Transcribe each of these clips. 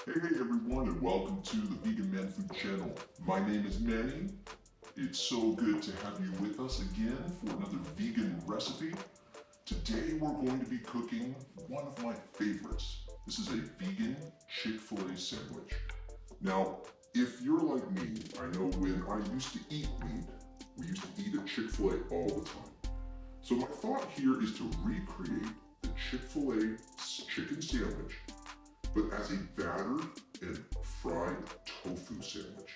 Hey everyone, and welcome to the Vegan Man Food channel. My name is Manny. It's so good to have you with us again for another vegan recipe. Today we're going to be cooking one of my favorites. This is a vegan Chick-Fil-A sandwich. Now, if you're like me, I know when I used to eat meat, we used to eat at Chick-Fil-A all the time. So my thought here is to recreate the Chick-fil-A chicken sandwich, but as a battered and fried tofu sandwich.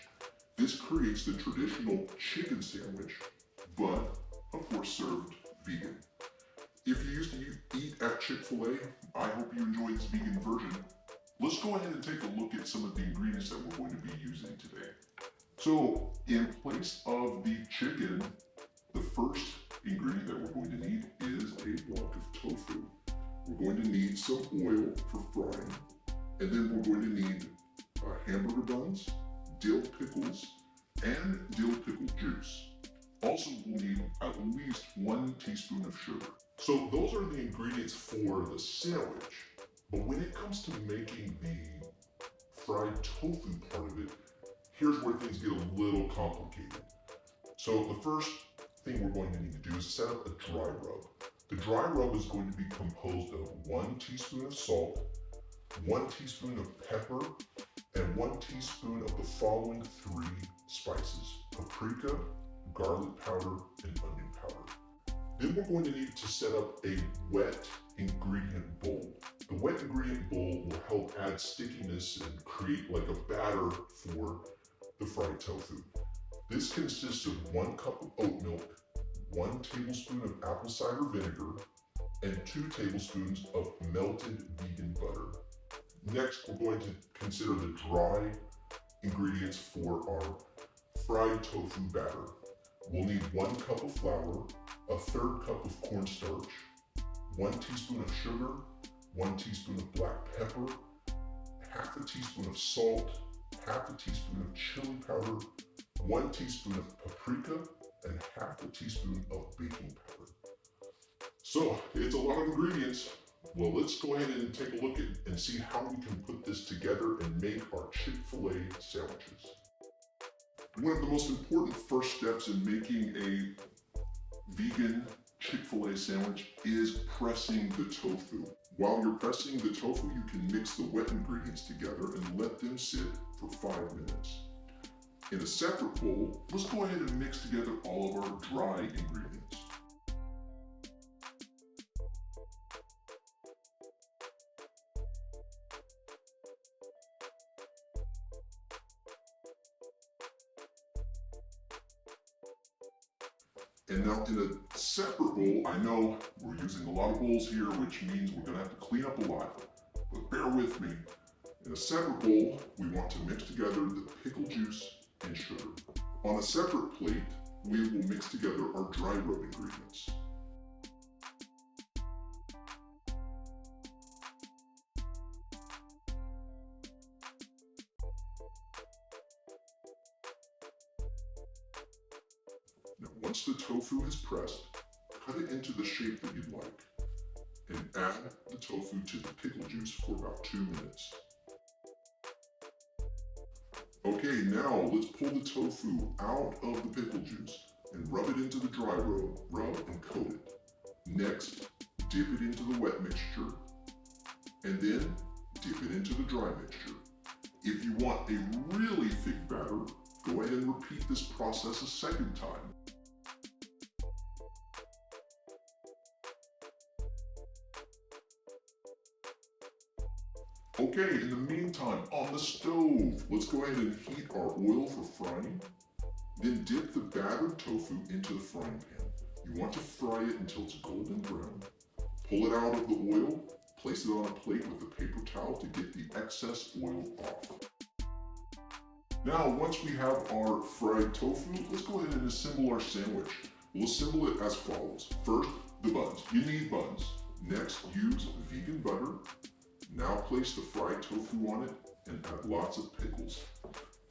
This creates the traditional chicken sandwich, but of course served vegan. If you used to eat at Chick-fil-A, I hope you enjoyed this vegan version. Let's go ahead and take a look at some of the ingredients that we're going to be using today. So, in place of the chicken, the first ingredient that we're going to need is a block of tofu. We're going to need some oil for frying, and then we're going to need hamburger buns, dill pickles, and dill pickle juice. Also, we'll need at least 1 teaspoon of sugar. So those are the ingredients for the sandwich. But when it comes to making the fried tofu part of it, here's where things get a little complicated. So the first thing we're going to need to do is set up a dry rub. The dry rub is going to be composed of 1 teaspoon of salt, 1 teaspoon of pepper, and 1 teaspoon of the following 3 spices: paprika, garlic powder, and onion powder. Then we're going to need to set up a wet ingredient bowl. The wet ingredient bowl will help add stickiness and create like a batter for the fried tofu. This consists of 1 cup of oat milk, 1 tablespoon of apple cider vinegar, and 2 tablespoons of melted vegan butter. Next, we're going to consider the dry ingredients for our fried tofu batter. We'll need 1 cup of flour, a 1/3 cup of cornstarch, 1 teaspoon of sugar, 1 teaspoon of black pepper, half a teaspoon of salt, half a teaspoon of chili powder, 1 teaspoon of paprika, and half a teaspoon of baking powder. So, it's a lot of ingredients. Well, let's go ahead and take a look at and see how we can put this together and make our Chick-fil-A sandwiches. One of the most important first steps in making a vegan Chick-fil-A sandwich is pressing the tofu. While you're pressing the tofu, you can mix the wet ingredients together and let them sit for 5 minutes. In a separate bowl, let's go ahead and mix together all of our dry ingredients. And now in a separate bowl, I know we're using a lot of bowls here, which means we're gonna have to clean up a lot, but bear with me. In a separate bowl, we want to mix together the pickle juice and sugar. On a separate plate, we will mix together our dry rub ingredients. Now, once the tofu is pressed, cut it into the shape that you'd like, and add the tofu to the pickle juice for about 2 minutes. Okay, now let's pull the tofu out of the pickle juice and rub it into the dry rub and coat it. Next, dip it into the wet mixture, and then dip it into the dry mixture. If you want a really thick batter, go ahead and repeat this process a second time. Okay, in the meantime, on the stove, let's go ahead and heat our oil for frying. Then dip the battered tofu into the frying pan. You want to fry it until it's golden brown. Pull it out of the oil, place it on a plate with a paper towel to get the excess oil off. Now, once we have our fried tofu, let's go ahead and assemble our sandwich. We'll assemble it as follows. First, the buns. You need buns. Next, use vegan butter. Now place the fried tofu on it and add lots of pickles.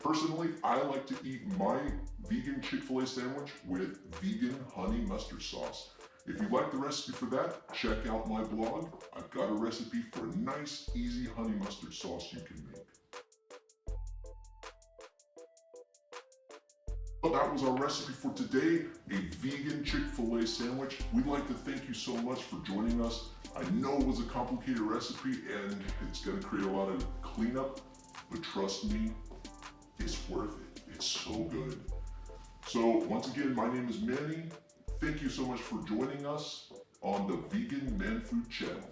Personally, I like to eat my vegan Chick-fil-A sandwich with vegan honey mustard sauce. If you'd like the recipe for that, check out my blog. I've got a recipe for a nice, easy honey mustard sauce you can make. Well, that was our recipe for today, a vegan Chick-Fil-A sandwich. We'd like to thank you so much for joining us. I know it was a complicated recipe and it's going to create a lot of cleanup, but trust me, it's worth it. It's so good. So once again, my name is Manny. Thank you so much for joining us on the Vegan Man Food channel.